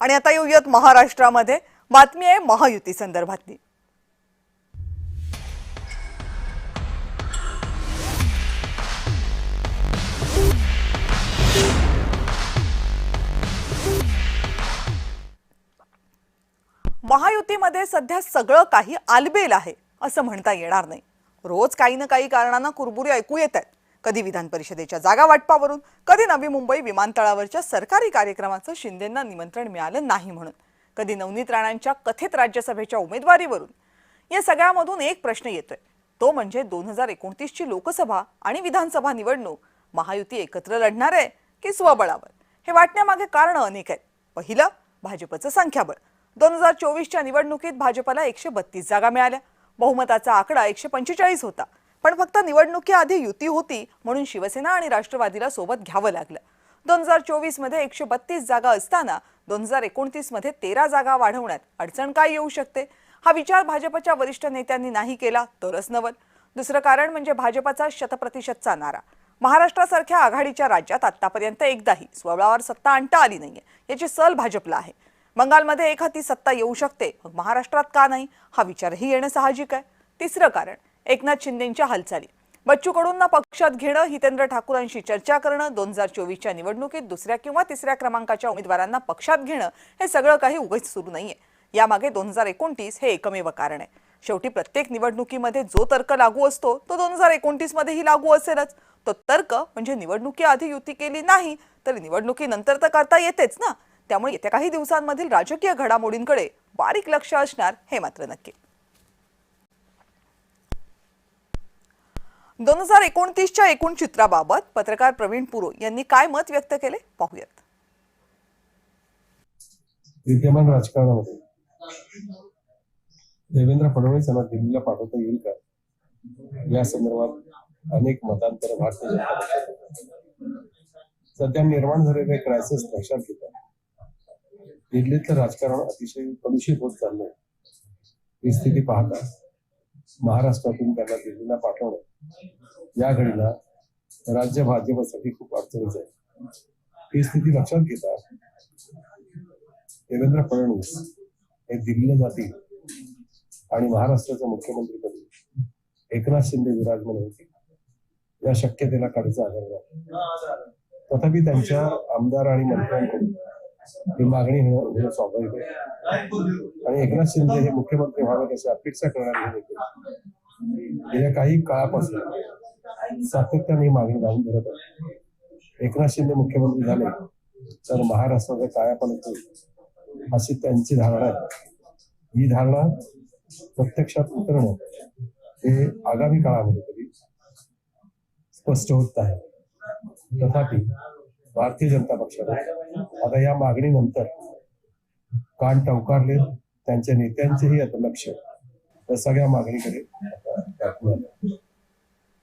आणि आता येऊयात महाराष्ट्रामध्ये बातमी आहे महायुती संदर्भातली। महायुतीमध्ये सध्या सगळं काही आलबेल आहे असं म्हणता येणार नाही। रोज काही ना काही कारणांना कुरबुरी ऐकू येतात। कधी विधान परिषदेच्या जागा वाटपावरून, कधी नवी मुंबई विमानतळावरच्या सरकारी कार्यक्रमाचं शिंदेंना निमंत्रण मिळालं नाही म्हणून, कधी नवनीत राणांच्या कथित राज्यसभेच्या उमेदवारीवरून। या सगळ्यामधून एक प्रश्न येतोय, तो म्हणजे 2029 ची लोकसभा आणि विधानसभा निवडणूक महायुती एकत्र लढणार आहे की स्वबळावर? हे वाटण्यामागे कारण अनेक आहेत। पहिलं, भाजपचं संख्याबळ। 2024 च्या निवडणुकीत भाजपला 132 जागा मिळाल्या। बहुमताचा आकडा 145 होता, पण फक्त निवडणुकीआधी युती होती म्हणून शिवसेना आणि राष्ट्रवादीला सोबत घ्यावं लागलं। 2024 मध्ये 132 जागा असताना 2029 मध्ये 13 जागा वाढवण्यात अडचण काय येऊ शकते, हा विचार भाजपच्या वरिष्ठ नेत्यांनी नाही केला तरच नवल। दुसरं कारण म्हणजे भाजपचा शतप्रतिशतचा नारा। महाराष्ट्रासारख्या आघाडीच्या राज्यात आतापर्यंत एकदाही स्वबळावर सत्ता आणता आली नाहीये, याची सल भाजपला आहे। बंगालमध्ये एखादी सत्ता येऊ शकते, मग महाराष्ट्रात का नाही, हा विचारही येणं साहजिक आहे। तिसरं कारण, एकनाथ शिंदेंच्या हालचाली। बच्चू कडूंना पक्षात घेणं, हितेंद्र ठाकूरांशी चर्चा करणं, 2024 च्या निवडणुकीत दुसऱ्या किंवा तिसऱ्या क्रमांकाच्या उमेदवारांना पक्षात घेणं, हे सगळं काही उगाच सुरू नाहीये। यामागे 2029 हे एकमेव कारण आहे। शेवटी प्रत्येक निवडणुकीमध्ये जो तर्क लागू असतो तो 2029 मध्येही लागू असेलच। तो तर्क म्हणजे निवडणुकीआधी युती केली नाही तर निवडणुकीनंतर तर करता येतेच ना। त्यामुळे येत्या काही दिवसांमधील राजकीय घडामोडींकडे बारीक लक्ष असणार हे मात्र नक्की। 2029 च्या एकूण चित्राबाबत पत्रकार प्रवीण पुरो यांनी काय मत व्यक्त केले, पाहूयात। विद्यमान राजकारणामध्ये देवेंद्र फडणवीस यांना दिल्लीला पाठवता येईल का, या संदर्भात अनेक मतांतर भारतीय जनता पक्षात सध्या निर्माण झालेले क्रायसिस लक्षात घेतात दिल्लीतलं राजकारण अतिशय कलुषित होत चाललंय। ही स्थिती पाहता महाराष्ट्रातून त्यांना दिल्लीला पाठवणं या घडीला राज्य भाजपसाठी खूप अडचणीचं आहे। ही स्थिती लक्षात घेता देवेंद्र फडणवीस हे दिल्लीला जातील आणि महाराष्ट्राच्या मुख्यमंत्रीपदी एकनाथ शिंदे विराजमान होतील या शक्यतेला काढीचा आधार नाही। तथापि त्यांच्या आमदार आणि मंत्र्यांकडून ही मागणी होणं स्वाभाविक आहे आणि एकनाथ शिंदे हे मुख्यमंत्री व्हावेत अशी अपेक्षा करणारे नेते गेल्या काही काळापासून सातत्याने ही मागणी लावून धरत आहे। एकनाथ शिंदे मुख्यमंत्री झाले तर महाराष्ट्राचा कायापालट होईल अशी त्यांची धारणा आहे। ही धारणा प्रत्यक्षात उतरणं हे आगामी काळामध्ये तरी स्पष्ट होत आहे। तथापि भारतीय जनता पक्षाने आता या मागणीनंतर कान टवकारले, त्यांच्या नेत्यांचेही आता लक्ष या सगळ्या मागणीकडे दाखवलं।